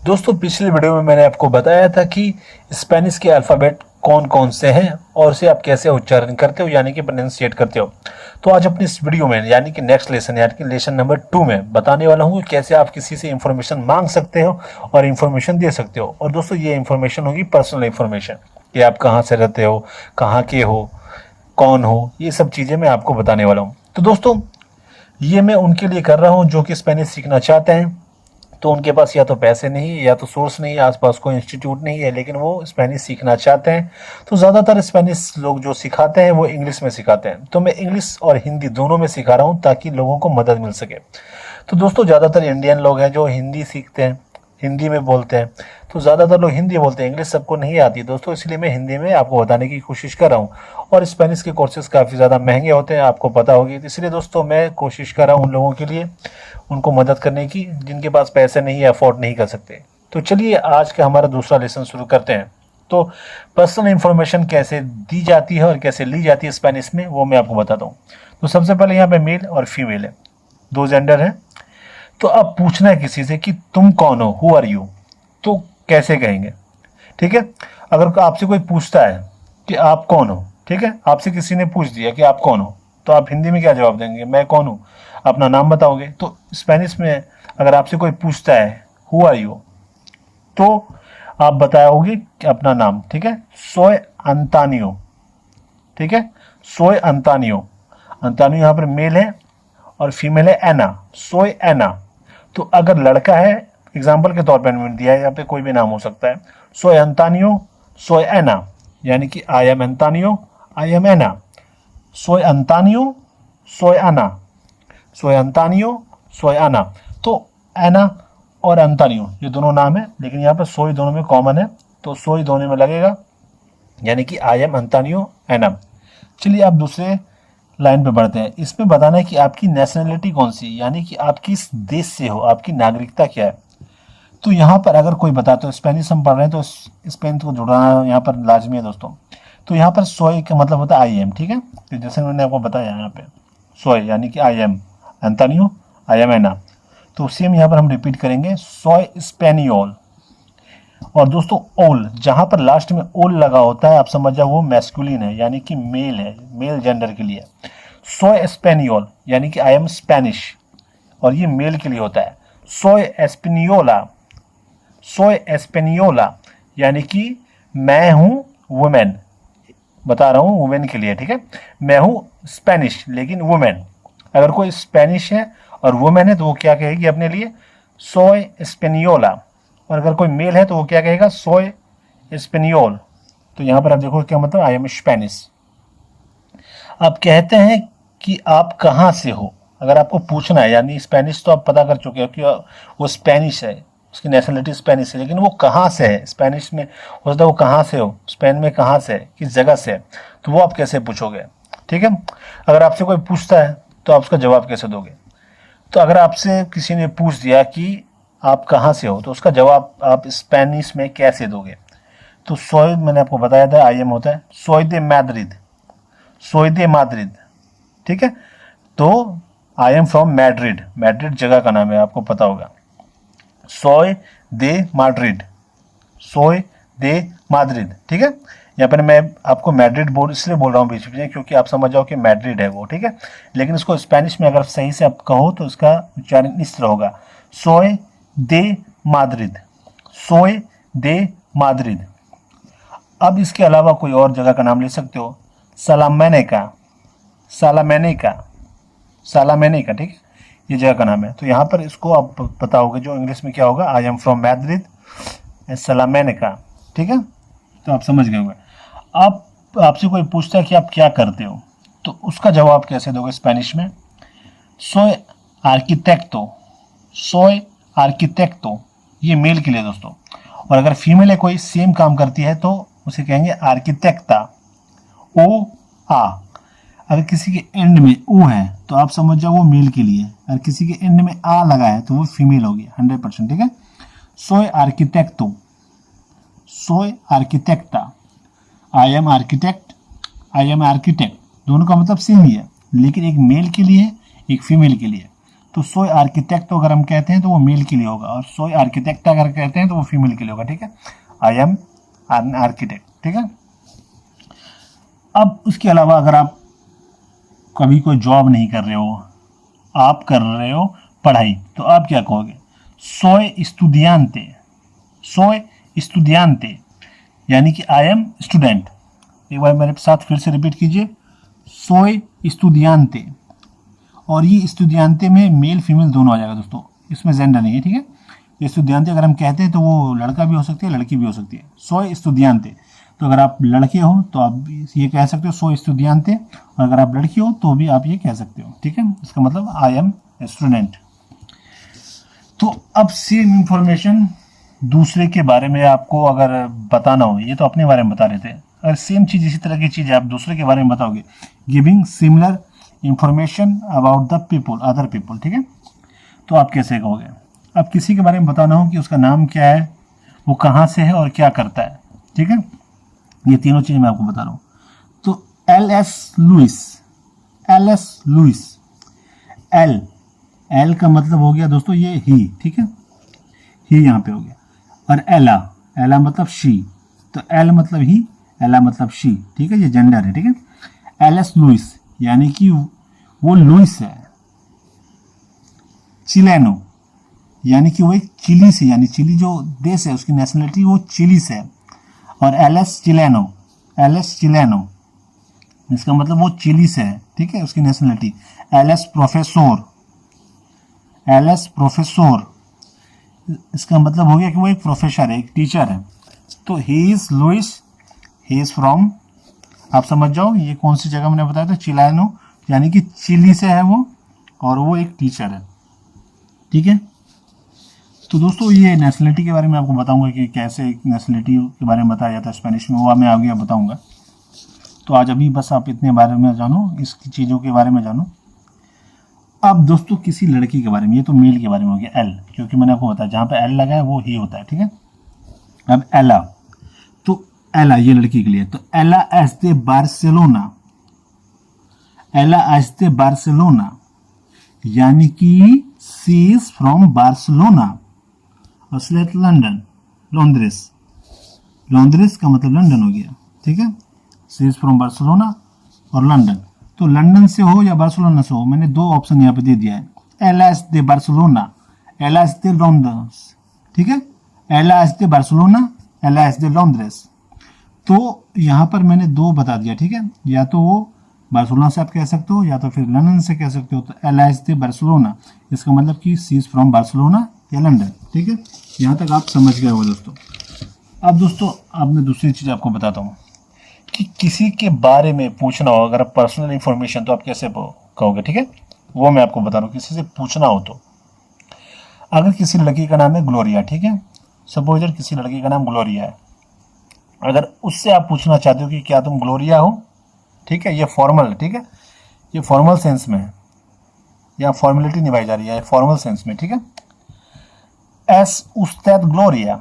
दोस्तों पिछले वीडियो में मैंने आपको बताया था कि स्पेनिश के अल्फ़ाबेट कौन कौन से हैं और उसे आप कैसे उच्चारण करते हो यानी कि प्रोनाउंसिएट करते हो। तो आज अपनी इस वीडियो में यानी कि नेक्स्ट लेसन यानी कि लेसन नंबर 2 में बताने वाला हूँ कि कैसे आप किसी से इंफॉर्मेशन मांग सकते हो और इंफॉर्मेशन दे सकते हो। और दोस्तों ये इंफॉर्मेशन होगी पर्सनल इंफॉर्मेशन कि आप कहाँ से रहते हो, कहाँ के हो, कौन हो, ये सब चीज़ें मैं आपको बताने वाला हूँ। तो दोस्तों ये मैं उनके लिए कर रहा हूँ जो कि स्पेनिश सीखना चाहते हैं, तो उनके पास या तो पैसे नहीं है या तो सोर्स नहीं है, आसपास कोई इंस्टीट्यूट नहीं है, लेकिन वो स्पेनिश सीखना चाहते हैं। तो ज़्यादातर स्पेनिश लोग जो सिखाते हैं वो इंग्लिश में सिखाते हैं, तो मैं इंग्लिश और हिंदी दोनों में सिखा रहा हूँ ताकि लोगों को मदद मिल सके। तो दोस्तों ज़्यादातर इंडियन लोग हैं जो हिंदी सीखते हैं, हिंदी में बोलते हैं, तो ज़्यादातर लोग हिंदी बोलते हैं, इंग्लिश सबको नहीं आती दोस्तों, इसलिए मैं हिंदी में आपको बताने की कोशिश कर रहा हूँ। और स्पेनिश के कोर्सेज़ काफ़ी ज़्यादा महंगे होते हैं, आपको पता होगी, तो इसलिए दोस्तों मैं कोशिश कर रहा हूँ उन लोगों के लिए, उनको मदद करने की जिनके पास पैसे नहीं है, अफोर्ड नहीं कर सकते। तो चलिए आज का हमारा दूसरा लेसन शुरू करते हैं। तो पर्सनल इन्फॉर्मेशन कैसे दी जाती है और कैसे ली जाती है स्पेनिश में, वो मैं आपको बताता हूँ। तो सबसे पहले यहाँ पे मेल और फीमेल है, दो जेंडर है। तो अब पूछना है किसी से कि तुम कौन हो, हु आर यू, तो कैसे कहेंगे, ठीक है। अगर आपसे कोई पूछता है कि आप कौन हो, ठीक है, आपसे किसी ने पूछ दिया कि आप कौन हो, तो आप हिंदी में क्या जवाब देंगे, मैं कौन हूँ, अपना नाम बताओगे। तो स्पेनिश में अगर आपसे कोई पूछता है हु आर यू, तो आप बताओगे कि अपना नाम, ठीक है, सोय अंतानियो, ठीक है, सोय अंतानियो। अंतानियो यहाँ पर मेल है और फीमेल है एना, सोय एना। तो अगर लड़का है, एग्जाम्पल के तौर पर मैंने दिया है, यहाँ पे कोई भी नाम हो सकता है, सोय अंतानियो, सोय एना, यानी कि आई एम अंतानियो, आई एम एना, सोय अंतानियो, सोय आना, सोय अंतानियो, सोय आना। तो एना और अंतानियो ये दोनों नाम है, लेकिन यहाँ पर सोय दोनों में कॉमन है, तो सोय दोनों में लगेगा, यानी कि आई एम अंतानियो एना। चलिए आप दूसरे लाइन पे बढ़ते हैं। इसमें बताना है कि आपकी नेशनलिटी कौन सी, यानी कि आप किस देश से हो, आपकी नागरिकता क्या है। तो यहाँ पर अगर कोई बताता है, स्पेनिश हम पढ़ रहे हैं तो स्पेन को जुड़ना यहाँ पर लाजमी है दोस्तों। तो यहाँ पर सोय का मतलब होता है आई एम, ठीक है, तो जैसे मैंने आपको बताया यहाँ पे सोय यानी कि I am Antonio, I am Ana. तो सेम यहाँ पर हम रिपीट करेंगे, सोय स्पेनियोल। और दोस्तों ओल, जहाँ पर लास्ट में ओल लगा होता है आप समझ जाओ वो मैस्कुलिन है, यानी कि मेल है, मेल जेंडर के लिए। सोय स्पेनियोल यानी कि आई एम स्पेनिश, और ये मेल के लिए होता है। सोय एस्पेनियोला, सोय एस्पेनियोला यानी कि मैं हूँ वुमेन, बता रहा हूँ वुमेन के लिए, ठीक है, मैं हूँ स्पेनिश लेकिन वुमेन। अगर कोई स्पेनिश है और वुमेन है तो वो क्या कहेगी अपने लिए, सोय स्पेनियोला। और अगर कोई मेल है तो वो क्या कहेगा, सोय स्पेनियोल। तो यहाँ पर आप देखो क्या मतलब, आई एम स्पेनिश। आप कहते हैं कि आप कहाँ से हो, अगर आपको पूछना है, यानी स्पेनिश तो आप पता कर चुके हो कि वो स्पेनिश है, उसकी नेशनलिटी स्पेनिश है, लेकिन वो कहाँ से है, स्पेनिश में हो सकता है वो कहाँ से हो, स्पेन में कहाँ से है, किस जगह से है, तो वो आप कैसे पूछोगे, ठीक है। अगर आपसे कोई पूछता है तो आप उसका जवाब कैसे दोगे। तो अगर आपसे किसी ने पूछ दिया कि आप कहाँ से हो, तो उसका जवाब आप स्पेनिश में कैसे दोगे। तो सोय मैंने आपको बताया था आई एम होता है, सोय दे मैद्रिद, सोय दे मैद्रिद, ठीक है। तो I am from Madrid, Madrid जगह का नाम है, आपको पता होगा। सोय दे मैड्रिड, सोय दे मैड्रिड, ठीक है। यहाँ पर मैं आपको मैड्रिड बोल इसलिए बोल रहा हूँ बीच में क्योंकि आप समझ जाओ कि मैड्रिड है वो, ठीक है। लेकिन इसको स्पेनिश में अगर सही से आप कहो तो इसका उच्चारण इस तरह होगा, सोय दे मैड्रिड, सोय दे मैड्रिड। अब इसके अलावा कोई और जगह का नाम ले सकते हो, सालामेनेका, सालामेनेका, सालामेनेका, ठीक है, ये जगह का नाम है। तो यहाँ पर इसको आप बताओगे जो इंग्लिश में क्या होगा, आई एम फ्रॉम मैद्रिद सालामेनेका, ठीक है। तो आप समझ गए होंगे। आप आपसे कोई पूछता है कि आप क्या करते हो, तो उसका जवाब कैसे दोगे स्पेनिश में, सोय आर्किटेक्टो, सोय आर्किटेक्टो, ये मेल के लिए दोस्तों। और अगर फीमेल है कोई सेम काम करती है तो उसे कहेंगे आर्किटेक्टा, ओ आ। अगर किसी के एंड में ओ है तो आप समझ जाओ वो मेल के लिए, अगर किसी के एंड में आ लगा है तो वो फीमेल होगी 100%, ठीक है। सोय आर्किटेक्टो, सोय आर्किटेक्टा, I am architect, I am architect, दोनों का मतलब सेम ही है, लेकिन एक मेल के लिए एक फीमेल के लिए। तो सोई आर्किटेक्ट अगर हम कहते हैं तो वो मेल के लिए होगा, और सोई आर्किटेक्ट अगर कहते हैं तो वो फीमेल के लिए होगा, ठीक है। आई एम एन आर्किटेक्ट, ठीक है। अब उसके अलावा अगर आप कभी कोई जॉब नहीं कर रहे हो, आप कर रहे हो पढ़ाई, तो आप क्या कहोगे? सोय स्टूडियांते, सोय स्टूडियांते, यानी कि आई एम स्टूडेंट। एक बार मेरे साथ फिर से रिपीट कीजिए, सोय स्टूडियांते। और ये स्टूडियांते में मेल फीमेल दोनों आ जाएगा दोस्तों, इसमें जेंडर नहीं है, ठीक है। ये स्टूडियांते अगर हम कहते हैं तो वो लड़का भी हो सकती है, लड़की भी हो सकती है। सोय स्टूडियांते, तो अगर आप लड़के हो तो आप ये कह सकते हो सोय स्टूडियांते, और अगर आप लड़की हो तो भी आप ये कह सकते हो, ठीक है। इसका मतलब आई एम स्टूडेंट। तो अब सेम इंफॉर्मेशन दूसरे के बारे में आपको अगर बताना हो, ये तो अपने बारे में बता रहे थे, अगर सेम चीज़ इसी तरह की चीज़ आप दूसरे के बारे में बताओगे, giving similar information about the people, other people, ठीक है, तो आप कैसे कहोगे? अब किसी के बारे में बताना हो कि उसका नाम क्या है, वो कहाँ से है और क्या करता है, ठीक है। ये तीनों चीज़ मैं आपको बता रहा हूँ। तो एल.एस. लुइस, एल.एस. लुइस, एल का मतलब हो गया दोस्तों ये ही, ठीक है, ही यहाँ पे हो गया। और एला मतलब शी, तो एल मतलब ही, एला मतलब शी, ठीक है, ये जेंडर है, ठीक है। एल.एस. लुइस यानी कि वो लुइस है। चिलेनो यानी कि वो एक चिली से, यानी चिली जो देश है उसकी नेशनलिटी वो चिली से है। और एल.एस. चिलेनो, एल.एस. चिलेनो इसका मतलब वो चिली से है, ठीक है, उसकी nationality. LS. Professor, LS. Professor इसका मतलब हो गया कि वो एक प्रोफेसर है, एक टीचर है। तो he is Luis, he is from, आप समझ जाओ ये कौन सी जगह मैंने बताया था, चिलानो, यानी कि चिली से है वो, और वो एक टीचर है, ठीक है। तो दोस्तों ये नेशनलिटी के बारे में आपको बताऊंगा कि कैसे नेशनलिटी के बारे में बताया जाता है स्पेनिश में, वो मैं आगे बताऊंगा। तो आज अभी बस आप इतने बारे में जानो, इसकी चीज़ों के बारे में जानो। अब दोस्तों किसी लड़की के बारे में, ये तो मेल के बारे में हो गया एल, क्योंकि मैंने आपको बताया जहाँ पे एल लगा है वो ही होता है, ठीक है। अब एला, तो एला ये लड़की के लिए, तो एला एस दे बार्सिलोना, एला एस दे बार्सिलोना यानी कि सी इज फ्रॉम बार्सिलोना, असलियत लंदन, लॉन्ड्रेस, लॉन्ड्रेस का मतलब लंदन हो गया, ठीक है। सी इज फ्रॉम बार्सिलोना और लंदन, तो लंदन से हो या बार्सिलोना से हो, मैंने दो ऑप्शन यहाँ पे दे दिया है, एलास दे बार्सिलोना, एलास दे लॉन्ड्रेस, ठीक है, एलास दे बार्सिलोना, एलास दे लॉन्ड्रेस। तो यहाँ पर मैंने दो बता दिया, ठीक है, या तो वो बार्सिलोना से आप कह सकते हो या तो फिर लंदन से कह सकते हो। तो एलास दे बार्सिलोना इसका मतलब कि सी इज फ्रॉम बार्सिलोना या लंदन, ठीक है। यहाँ तक आप समझ गए हो दोस्तों। अब दोस्तों अब मैं दूसरी चीज़ आपको बताता हूँ कि किसी के बारे में पूछना हो, अगर पर्सनल इंफॉर्मेशन, तो आप कैसे कहोगे, ठीक है, वो मैं आपको बता रहा हूँ। किसी से पूछना हो तो, अगर किसी लड़की का नाम है ग्लोरिया, ठीक है, सपोज किसी लड़की का नाम ग्लोरिया है, अगर उससे आप पूछना चाहते हो कि क्या तुम ग्लोरिया हो, ठीक है, ये फॉर्मल, ठीक है, ये फॉर्मल सेंस में है, यहाँ फॉर्मेलिटी निभाई जा रही है फॉर्मल सेंस में, ठीक है। एस उस्ताद ग्लोरिया,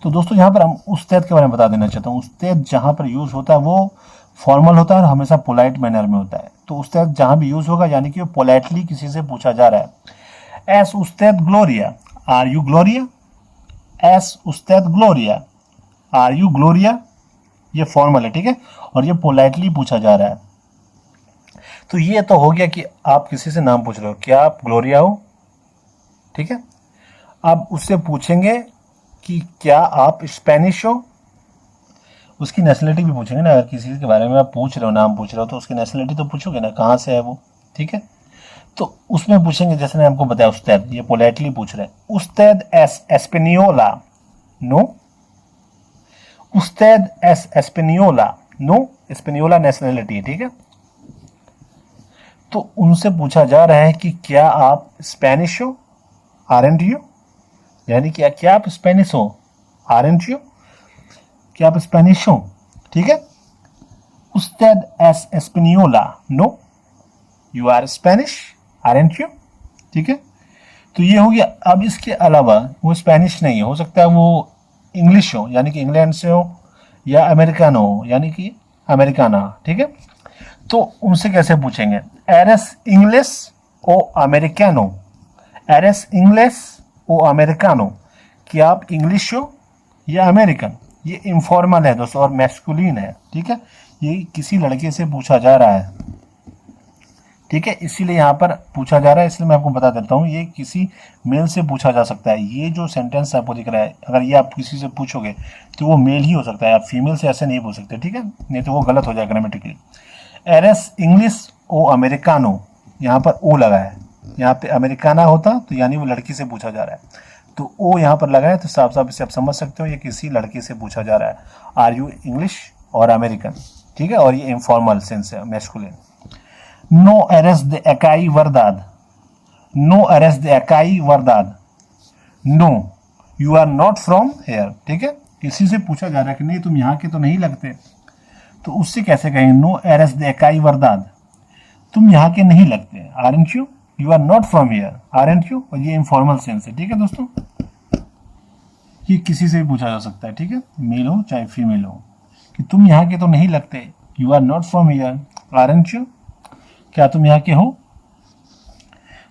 तो दोस्तों यहाँ पर हम उस्ताद के बारे में बता देना चाहता हूँ। उस्ताद जहाँ पर यूज़ होता है वो फॉर्मल होता है और हमेशा पोलाइट मैनर में होता है। तो उस्ताद जहाँ भी यूज़ होगा यानी कि वो पोलाइटली किसी से पूछा जा रहा है। एस उस्ताद ग्लोरिया, आर यू ग्लोरिया, एस उस्ताद ग्लोरिया, आर यू ग्लोरिया, ये फॉर्मल है, ठीक है, और ये पोलाइटली पूछा जा रहा है। तो ये तो हो गया कि आप किसी से नाम पूछ रहे हो, क्या आप ग्लोरिया हो, ठीक है। अब उससे पूछेंगे कि क्या आप स्पेनिश हो, उसकी नेशनलिटी भी पूछेंगे ना। अगर किसी के बारे में आप पूछ रहे हो, नाम पूछ रहे हो, तो उसकी नेशनलिटी तो पूछोगे ना, कहाँ से है वो, ठीक है। तो उसमें पूछेंगे, जैसे मैंने आपको बताया उस्ताद, ये पोलाइटली पूछ रहे हैं, उस्ताद एस एस्पेनियोला, नो, उस्ताद एस एस्पेनियोला, नो, एस्पेनियोला नेशनलिटी है, ठीक है। तो उनसे पूछा जा रहा है कि क्या आप स्पेनिश हो, आरएनट यू, यानी कि क्या आप स्पेनिश हो, आरएनट यू, क्या आप स्पेनिश हो, ठीक है। उस्ताद एस एस्पेनियोला, no, you are Spanish, aren't you, ठीक है। तो ये हो गया। अब इसके अलावा वो स्पेनिश नहीं हो सकता है वो इंग्लिश हो, यानी कि इंग्लैंड से हो, या अमेरिकानो हो, यानी कि अमेरिकाना, ठीक है। तो उनसे कैसे पूछेंगे, एरस इंग्लिश, ओ अमेरिकानो, एरेस इंग्लिश ओ अमेरिकानो, कि आप इंग्लिश हो या अमेरिकन। ये इनफॉर्मल है दोस्तों और मैस्कुलिन है, ठीक है। ये किसी लड़के से पूछा जा रहा है, ठीक है, इसीलिए यहाँ पर पूछा जा रहा है, इसलिए मैं आपको बता देता हूँ ये किसी मेल से पूछा जा सकता है। ये जो सेंटेंस आपको दिख रहा है, अगर ये आप किसी से पूछोगे तो वो मेल ही हो सकता है, आप फीमेल से ऐसे नहीं पूछ सकते, ठीक है, नहीं तो वो गलत हो जाएगा ग्रामेटिकली। एरेस इंग्लिश ओ अमेरिकानो, यहाँ पर ओ लगा है, यहाँ पे अमेरिकाना होता तो यानी वो लड़की से पूछा जा रहा है, तो ओ यहाँ पर लगा है, तो साफ साफ इसे आप समझ सकते हो ये किसी लड़की से पूछा जा रहा है। आर यू इंग्लिश और अमेरिकन, ठीक है, और ये इनफॉर्मल सेंस है, मैस्कुलिन। नो एरेस द एकाई वर्दाद, नो एरेस द एकाई वर्दाद, no you are not from here, ठीक है, किसी से पूछा जा रहा है कि नहीं तुम यहाँ के तो नहीं लगते, तो उससे कैसे कहेंगे, नो एरेस द एकाई वर्दाद, तुम यहाँ के नहीं लगते, aren't you, you are not from here, aren't you, और ये इनफॉर्मल सेंस है, ठीक है दोस्तों, ये किसी से भी पूछा जा सकता है, ठीक है, मेल हो चाहे फीमेल हो, कि तुम यहाँ के तो नहीं लगते, you are not from here, aren't you, क्या तुम यहाँ के हो।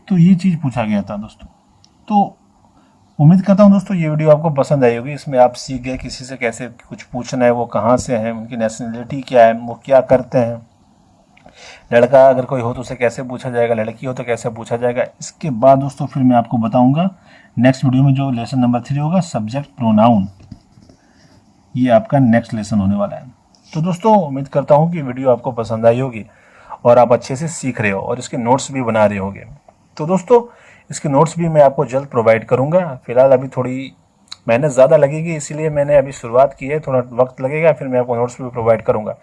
तो ये चीज़ पूछा गया था दोस्तों। तो उम्मीद करता हूँ दोस्तों ये वीडियो आपको पसंद आई होगी, इसमें आप सीख गए किसी से कैसे कुछ पूछना है, वो कहाँ से हैं, उनकी नेशनलिटी क्या है, वो क्या करते हैं, लड़का अगर कोई हो तो उसे कैसे पूछा जाएगा, लड़की हो तो कैसे पूछा जाएगा। इसके बाद दोस्तों फिर मैं आपको बताऊंगा नेक्स्ट वीडियो में जो लेसन नंबर 3 होगा, सब्जेक्ट प्रोनाउन, ये आपका नेक्स्ट लेसन होने वाला है। तो दोस्तों उम्मीद करता हूँ कि वीडियो आपको पसंद आई होगी और आप अच्छे से सीख रहे हो और इसके नोट्स भी बना रहे होगे। तो दोस्तों इसके नोट्स भी मैं आपको जल्द प्रोवाइड करूँगा। फिलहाल अभी थोड़ी मेहनत ज़्यादा लगेगी, इसीलिए मैंने अभी शुरुआत की है, थोड़ा वक्त लगेगा, फिर मैं आपको नोट्स भी प्रोवाइड करूँगा।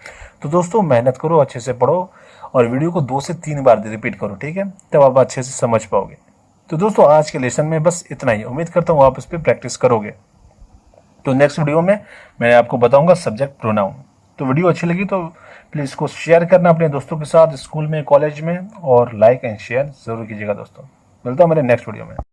तो दोस्तों मेहनत करो, अच्छे से पढ़ो और वीडियो को 2 से 3 बार रिपीट करो, ठीक है, तब आप अच्छे से समझ पाओगे। तो दोस्तों आज के लेसन में बस इतना ही, उम्मीद करता हूँ आप इस पर प्रैक्टिस करोगे। तो नेक्स्ट वीडियो में मैं आपको बताऊंगा सब्जेक्ट प्रोनाउन। तो वीडियो अच्छी लगी तो प्लीज़ इसको शेयर करना अपने दोस्तों के साथ, स्कूल में, कॉलेज में, और लाइक एंड शेयर ज़रूर कीजिएगा दोस्तों। मिलता हूँ मेरे नेक्स्ट वीडियो में।